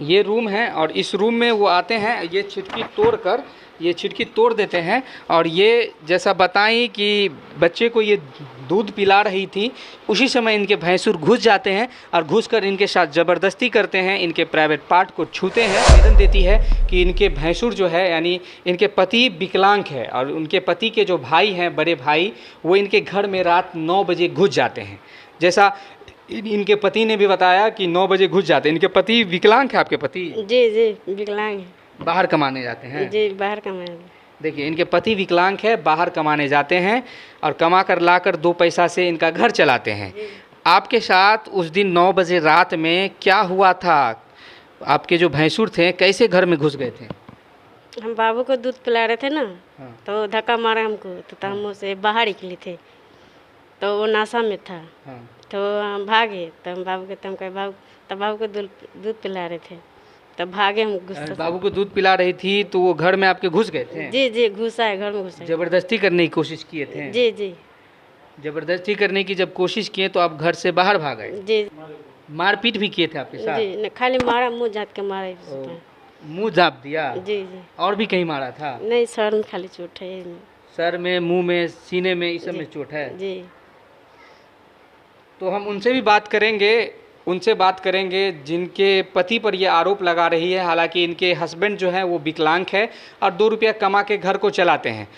ये रूम है और इस रूम में वो आते हैं, ये छिटकी तोड़ कर, ये छिटकी तोड़ देते हैं। और ये जैसा बताई कि बच्चे को ये दूध पिला रही थी, उसी समय इनके भैंसुर घुस जाते हैं और घुसकर इनके साथ ज़बरदस्ती करते हैं, इनके प्राइवेट पार्ट को छूते हैं। आवेदन देती है कि इनके भैंसुर जो है, यानी इनके पति विकलांग है और उनके पति के जो भाई हैं, बड़े भाई, वो इनके घर में रात 9 बजे घुस जाते हैं। जैसा इनके पति ने भी बताया कि 9 बजे घुस जाते हैं। इनके पति विकलांग है, आपके पति? जी जी विकलांग है। बाहर कमाने जाते हैं? जी बाहर कमाने। देखिए, इनके पति विकलांग है, बाहर कमाने जाते हैं और कमा कर लाकर 2 पैसा से इनका घर चलाते हैं। आपके साथ उस दिन 9 बजे रात में क्या हुआ था? आपके जो भैंसुर थे कैसे घर में घुस गए थे? हम बाबू को दूध पिला रहे थे ना, हाँ। तो धक्का मारा हमको, तो हम उसे बाहर निकले थे, तो वो नशा में था। हाँ। तो हम भागे, तो हम बाबू के तम कहे बाबू, तब बाबू को दूध पिला रहे थे, तब भागे हम गुस्सा से। बाबू को दूध पिला रही थी तो वो घर में आपके घुस गए थे? जी जी घुसा है, घर में घुसा है। जबरदस्ती करने की कोशिश किए थे? जी जी जबरदस्ती करने की जब कोशिश किए तो आप घर से बाहर भाग गए? जी मारपीट भी किए थे आपके साथ? जी न, खाली मारा, मुँह झाँट के मारा इस ओ, पे। मुंह झाँप दिया? जी जी और भी कहीं मारा था? नहीं, सर में खाली चोट है। सर में, मुंह में, सीने में, इस सब में चोट है? जी। तो हम उनसे भी बात करेंगे, उनसे बात करेंगे जिनके पति पर ये आरोप लगा रही है। हालांकि इनके हस्बैंड जो हैं वो विकलांग है और 2 रुपया कमा के घर को चलाते हैं।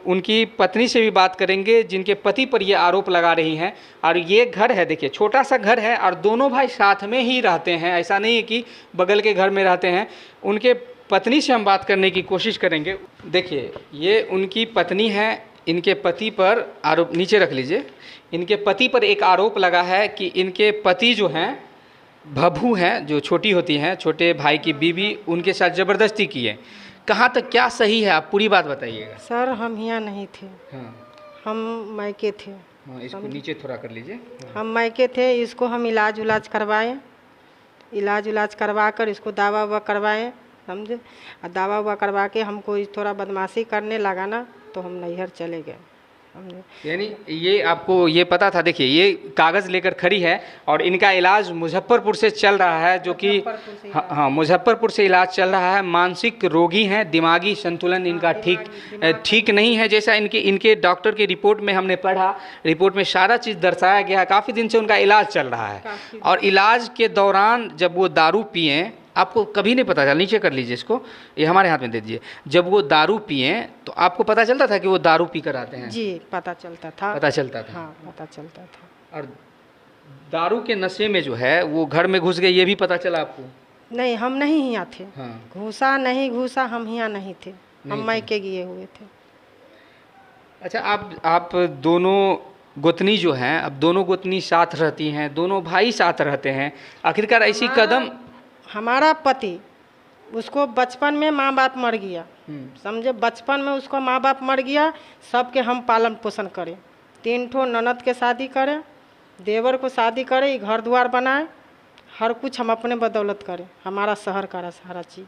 उनकी पत्नी से भी बात करेंगे जिनके पति पर ये आरोप लगा रही हैं। और ये घर है, देखिए छोटा सा घर है और दोनों भाई साथ में ही रहते हैं, ऐसा नहीं है कि बगल के घर में रहते हैं। उनके पत्नी से हम बात करने की कोशिश करेंगे। देखिए, ये उनकी पत्नी है। इनके पति पर आरोप, नीचे रख लीजिए। इनके पति पर एक आरोप लगा है कि इनके पति जो हैं भभू हैं, जो छोटी होती हैं, छोटे भाई की बीवी, उनके साथ ज़बरदस्ती की है। कहाँ तक क्या सही है, आप पूरी बात बताइएगा। सर हम यहाँ नहीं थे। हाँ। हम मायके थे। हाँ, इसको नीचे थोड़ा कर लीजिए। हम मायके थे, इसको हम इलाज करवाएं, इलाज करवा कर इसको दवा उवा करवाएं, समझे। और दवा उवा करवा के हमको थोड़ा बदमाशी करने लगा ना, तो हम नैहर चले गए। यानी ये आपको ये पता था? देखिए, ये कागज़ लेकर खड़ी है और इनका इलाज मुजफ्फरपुर से चल रहा है, जो कि हाँ मुजफ्फरपुर से इलाज चल रहा है। मानसिक रोगी हैं, दिमागी संतुलन इनका ठीक नहीं है, जैसा इनके डॉक्टर की रिपोर्ट में हमने पढ़ा। रिपोर्ट में सारा चीज़ दर्शाया गया है। काफ़ी दिन से उनका इलाज चल रहा है और इलाज के दौरान जब वो दारू पिए, आपको कभी नहीं पता चला, नीचे कर लीजिए इसको, ये हमारे हाथ में दे दीजिए। जब वो दारू पिए तो आपको पता चलता था कि वो दारू पी कर आते हैं? जी पता चलता था। पता चलता था? हाँ पता चलता था। और दारू के नशे में जो है वो घर में घुस गए, ये भी पता चला आपको? नहीं, हम नहीं यहाँ थे। हाँ। घुसा नहीं घुसा, हम यहाँ नहीं थे, हम मायके गए हुए थे। अच्छा, आप दोनों गोतनी जो हैं, अब दोनों गोतनी साथ रहती हैं, दोनों भाई साथ रहते हैं, आखिरकार ऐसी कदम। हमारा पति, उसको बचपन में माँ बाप मर गया, समझे। बचपन में उसको माँ बाप मर गया, सबके हम पालन पोषण करें। 3 ठो ननद के शादी करें, देवर को शादी करें, घर द्वार बनाए, हर कुछ हम अपने बदौलत करें। हमारा शहर का सारा चीज़।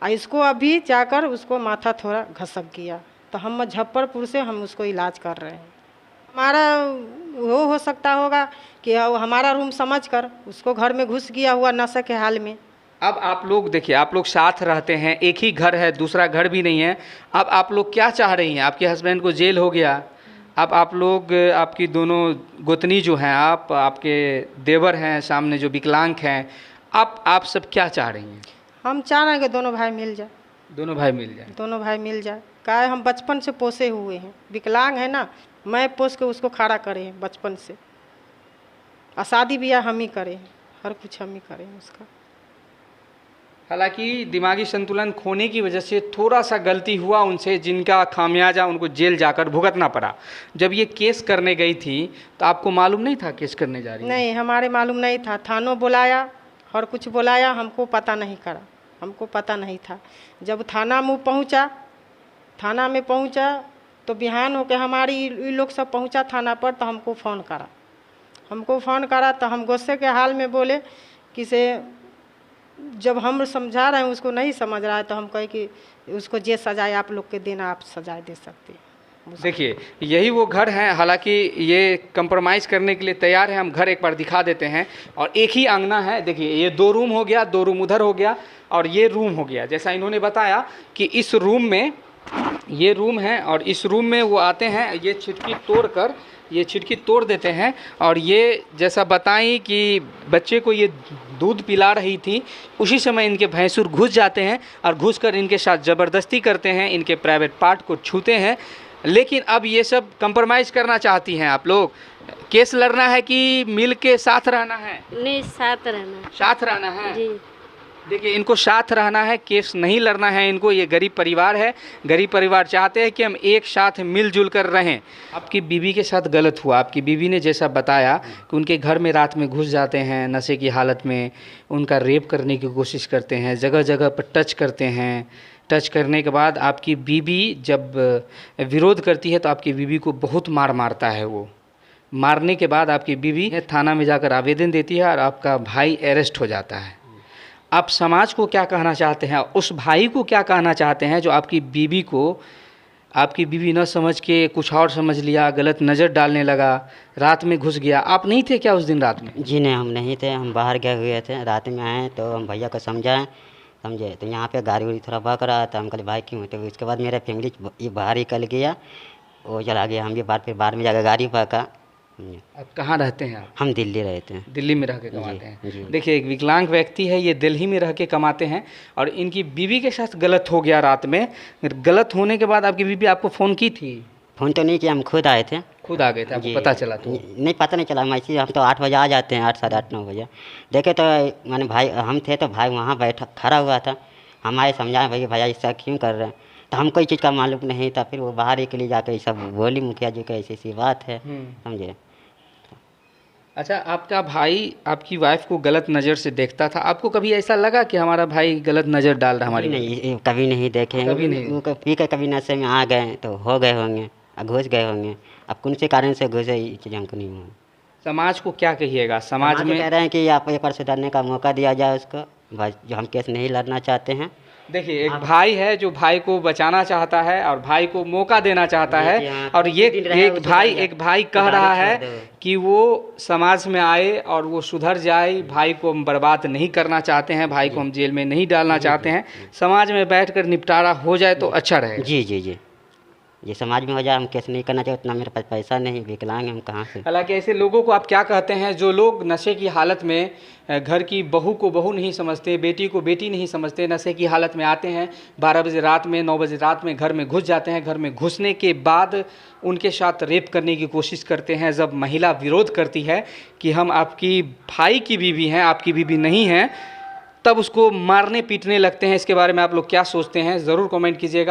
और इसको अभी जाकर उसको माथा थोड़ा घसक गया, तो हम मुजफ्फरपुर से हम उसको इलाज कर रहे हैं। हमारा वो हो सकता होगा कि हमारा रूम समझकर उसको घर में घुस गया हुआ नशे के हाल में। अब आप लोग देखिए, आप लोग साथ रहते हैं, एक ही घर है, दूसरा घर भी नहीं है। अब आप लोग क्या चाह रही हैं? आपके हस्बैंड को जेल हो गया, अब आप लोग, आपकी दोनों गोतनी जो हैं, आपके देवर हैं सामने जो विकलांग हैं, आप सब क्या चाह रही हैं? हम चाह रहे हैं कि दोनों भाई मिल जाए। दोनों भाई मिल जाए? दोनों भाई मिल जाए। क्या है, हम बचपन से पोसे हुए हैं, विकलांग है ना, मैं पोस के उसको खड़ा करे हैं बचपन से। और शादी ब्याह हम ही करें, हर कुछ हम ही करें उसका। हालांकि दिमागी संतुलन खोने की वजह से थोड़ा सा गलती हुआ उनसे, जिनका खामियाजा उनको जेल जाकर भुगतना पड़ा। जब ये केस करने गई थी तो आपको मालूम नहीं था केस करने जा रही है? नहीं, हमारे मालूम नहीं था। थानों बुलाया, हर कुछ बुलाया, हमको पता नहीं करा, हमको पता नहीं था। जब थाना में पहुंचा तो बिहान होकर हमारी ये लोग सब पहुंचा थाना पर, तो हमको फ़ोन करा तो हम गुस्से के हाल में बोले कि से, जब हम समझा रहे हैं उसको नहीं समझ रहा है, तो हम कहे कि उसको जे सजाए आप लोग के देना, आप सजाए दे सकते हैं। देखिए यही वो घर है, हालांकि ये कंप्रोमाइज़ करने के लिए तैयार है। हम घर एक बार दिखा देते हैं। और एक ही आंगना है। देखिए ये 2 रूम हो गया, 2 रूम उधर हो गया और ये रूम हो गया। जैसा इन्होंने बताया कि इस रूम में ये रूम है और इस रूम में वो आते हैं, ये छिटकी तोड़ देते हैं। और ये जैसा बताई कि बच्चे को ये दूध पिला रही थी, उसी समय इनके भैंसुर घुस जाते हैं और घुसकर इनके साथ ज़बरदस्ती करते हैं, इनके प्राइवेट पार्ट को छूते हैं। लेकिन अब ये सब कंप्रोमाइज़ करना चाहती हैं आप लोग। केस लड़ना है कि मिल के साथ रहना है? नहीं, साथ रहना। साथ रहना है जी। देखिए इनको साथ रहना है, केस नहीं लड़ना है इनको। ये गरीब परिवार है, गरीब परिवार चाहते हैं कि हम एक साथ मिलजुल कर रहें। आपकी बीवी के साथ गलत हुआ। आपकी बीवी ने जैसा बताया कि उनके घर में रात में घुस जाते हैं नशे की हालत में, उनका रेप करने की कोशिश करते हैं, जगह जगह पर टच करते हैं। टच करने के बाद आपकी बीवी जब विरोध करती है तो आपकी बीवी को बहुत मारता है। वो मारने के बाद आपकी बीवी थाना में जाकर आवेदन देती है और आपका भाई अरेस्ट हो जाता है। आप समाज को क्या कहना चाहते हैं, उस भाई को क्या कहना चाहते हैं जो आपकी बीवी न समझ के कुछ और समझ लिया, गलत नज़र डालने लगा, रात में घुस गया? आप नहीं थे क्या उस दिन रात में? जी नहीं, हम नहीं थे, हम बाहर गए हुए थे। रात में आए तो हम भैया को समझे तो यहाँ पे गाड़ी उड़ी थोड़ा भग रहा था। हम कहे भाई क्यों? तो उसके बाद मेरा फैमिली ये बाहर निकल गया, वो चला गया। हम भी बाहर में जाकर गाड़ी भगा। आप कहाँ रहते हैं? आप? हम दिल्ली रहते हैं। दिल्ली में रह के कमाते हैं। जी। देखिए एक विकलांग व्यक्ति है, ये दिल्ली में रह के कमाते हैं और इनकी बीवी के साथ गलत हो गया रात में। गलत होने के बाद आपकी बीवी आपको फ़ोन की थी? फ़ोन तो नहीं किया, हम खुद आए थे। खुद आ गए थे? आपको पता चला? तो नहीं, पता नहीं चला। हम तो 8 बजे आ जाते हैं, 8 साढ़े 8 9 बजे। देखे तो मैंने भाई हम थे तो भाई वहाँ बैठा खड़ा हुआ था। हम आए समझाए भैया ऐसा क्यों कर रहे हैं, तो हमको कोई चीज़ का मालूम नहीं था। फिर वो बाहर के लिए जाकर सब बोली मुखिया जी का ऐसी बात है, समझे। अच्छा, आपका भाई आपकी वाइफ को गलत नज़र से देखता था। आपको कभी ऐसा लगा कि हमारा भाई गलत नज़र डाल रहा है हमारी? नहीं, कभी नहीं देखे। कभी नहीं। उनको पी कर कभी नशे में आ गए तो हो गए होंगे, घुस गए होंगे। अब कौन से कारण से घुसे ये चीज़ हमको नहीं मालूम। समाज को क्या कहिएगा? समाज में कह रहे हैं कि आप एक बार सुधरने का मौका दिया जाए उसको, बस जो हम केस नहीं लड़ना चाहते हैं। देखिए एक भाई है जो भाई को बचाना चाहता है और भाई को मौका देना चाहता है। और ये एक भाई कह रहा है कि वो समाज में आए और वो सुधर जाए। भाई को हम बर्बाद नहीं करना चाहते हैं, भाई को हम जेल में नहीं डालना चाहते हैं। समाज में बैठकर निपटारा हो जाए तो अच्छा रहेगा। जी, ये समाज में हो जाए। हम केस नहीं करना चाहिए, उतना मेरे पास पैसा नहीं, विकलांग हम कहाँ से। हालांकि ऐसे लोगों को आप क्या कहते हैं जो लोग नशे की हालत में घर की बहू को बहू नहीं समझते, बेटी को बेटी नहीं समझते, नशे की हालत में आते हैं, 12 बजे रात में 9 बजे रात में घर में घुस जाते हैं। घर में घुसने के बाद उनके साथ रेप करने की कोशिश करते हैं। जब महिला विरोध करती है कि हम आपकी भाई की बीवी हैं, आपकी बीवी नहीं हैं, तब उसको मारने पीटने लगते हैं। इसके बारे में आप लोग क्या सोचते हैं ज़रूर कमेंट कीजिएगा।